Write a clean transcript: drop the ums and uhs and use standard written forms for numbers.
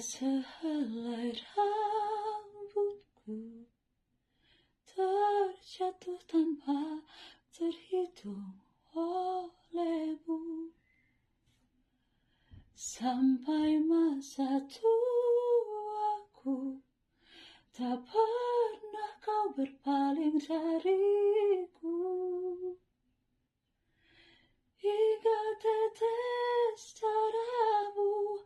sehelai rambutku terjatuh tanpa terhitung olehmu. Sampai masa tuaku, tak pernah kau berpaling dariku. Hingga tetes darahmu